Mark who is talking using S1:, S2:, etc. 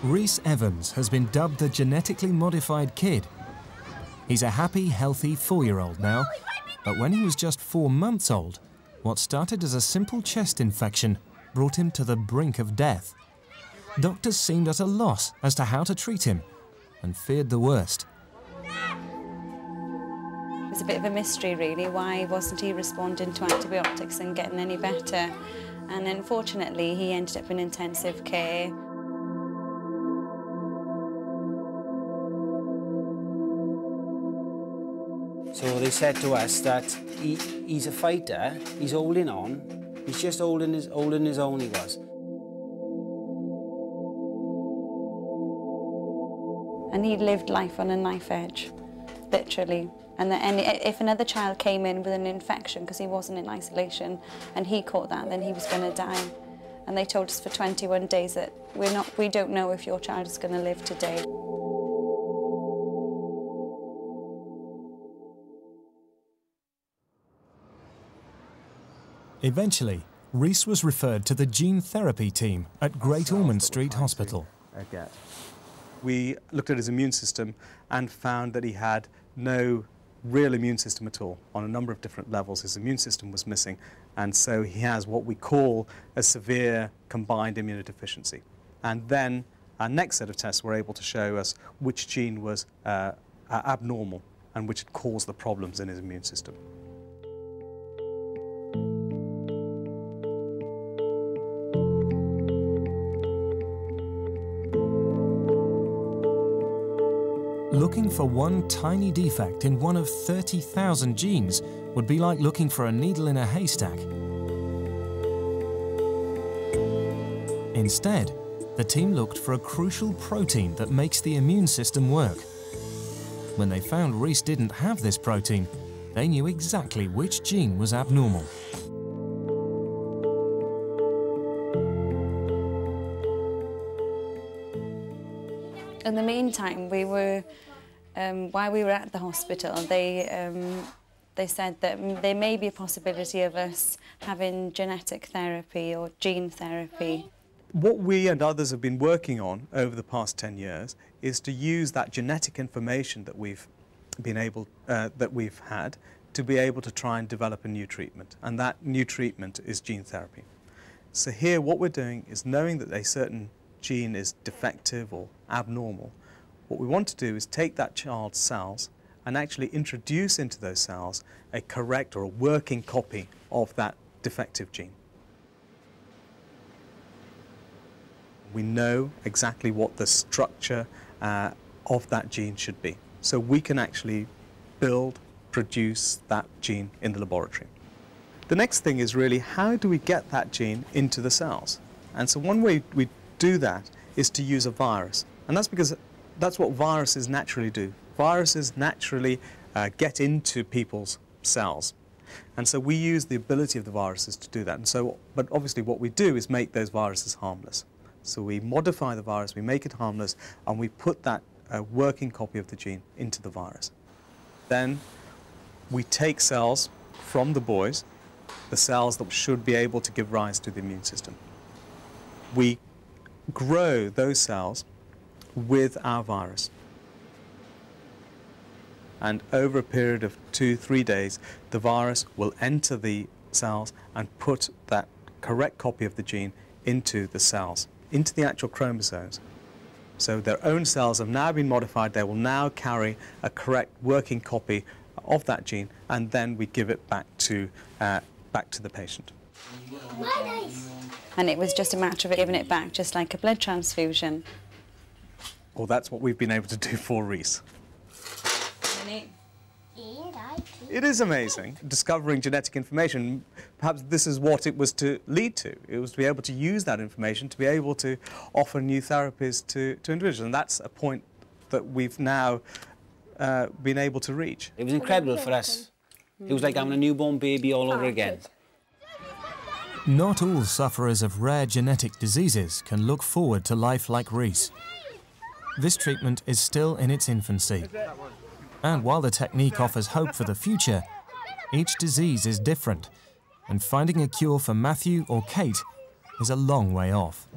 S1: Rhys Evans has been dubbed the genetically modified kid. He's a happy, healthy 4-year-old now, but when he was just 4 months old, what started as a simple chest infection brought him to the brink of death. Doctors seemed at a loss as to how to treat him and feared the worst.
S2: It was a bit of a mystery, really. Why wasn't he responding to antibiotics and getting any better? And unfortunately, he ended up in intensive care.
S3: So they said to us that he's a fighter, he's holding on, he's just holding his own, he was.
S2: And he lived life on a knife edge, literally. And if another child came in with an infection, because he wasn't in isolation, and he caught that, then he was going to die. And they told us for 21 days that we don't know if your child is going to live today.
S1: Eventually, Rhys was referred to the gene therapy team at Great Ormond Street Hospital.
S4: We looked at his immune system and found that he had no real immune system at all. On a number of different levels, his immune system was missing, and so he has what we call a severe combined immunodeficiency. And then our next set of tests were able to show us which gene was abnormal and which had caused the problems in his immune system.
S1: Looking for one tiny defect in one of 30,000 genes would be like looking for a needle in a haystack. Instead, the team looked for a crucial protein that makes the immune system work. When they found Rhys didn't have this protein, they knew exactly which gene was abnormal.
S2: In the meantime, while we were at the hospital, they said that there may be a possibility of us having genetic therapy or gene therapy.
S4: What we and others have been working on over the past 10 years is to use that genetic information that we've had to be able to try and develop a new treatment, and that new treatment is gene therapy. So here, what we're doing is knowing that a certain gene is defective or abnormal. What we want to do is take that child's cells and actually introduce into those cells a correct or a working copy of that defective gene. We know exactly what the structure of that gene should be. So we can actually produce that gene in the laboratory. The next thing is really, how do we get that gene into the cells? And so one way we do that is to use a virus. And that's because that's what viruses naturally do. Viruses naturally get into people's cells. And so we use the ability of the viruses to do that. And so, but obviously what we do is make those viruses harmless. So we modify the virus, we make it harmless, and we put that working copy of the gene into the virus. Then we take cells from the boys, the cells that should be able to give rise to the immune system. We grow those cells with our virus. And over a period of 2-3 days, the virus will enter the cells and put that correct copy of the gene into the cells, into the actual chromosomes. So their own cells have now been modified. They will now carry a correct working copy of that gene, and then we give it back to the patient.
S2: And it was just a matter of giving it back, just like a blood transfusion.
S4: Well, that's what we've been able to do for Rhys. It is amazing, discovering genetic information. Perhaps this is what it was to lead to. It was to be able to use that information to be able to offer new therapies to individuals. And that's a point that we've now been able to reach.
S3: It was incredible for us. It was like having a newborn baby all over again.
S1: Not all sufferers of rare genetic diseases can look forward to life like Rhys. This treatment is still in its infancy. And while the technique offers hope for the future, each disease is different, and finding a cure for Matthew or Kate is a long way off.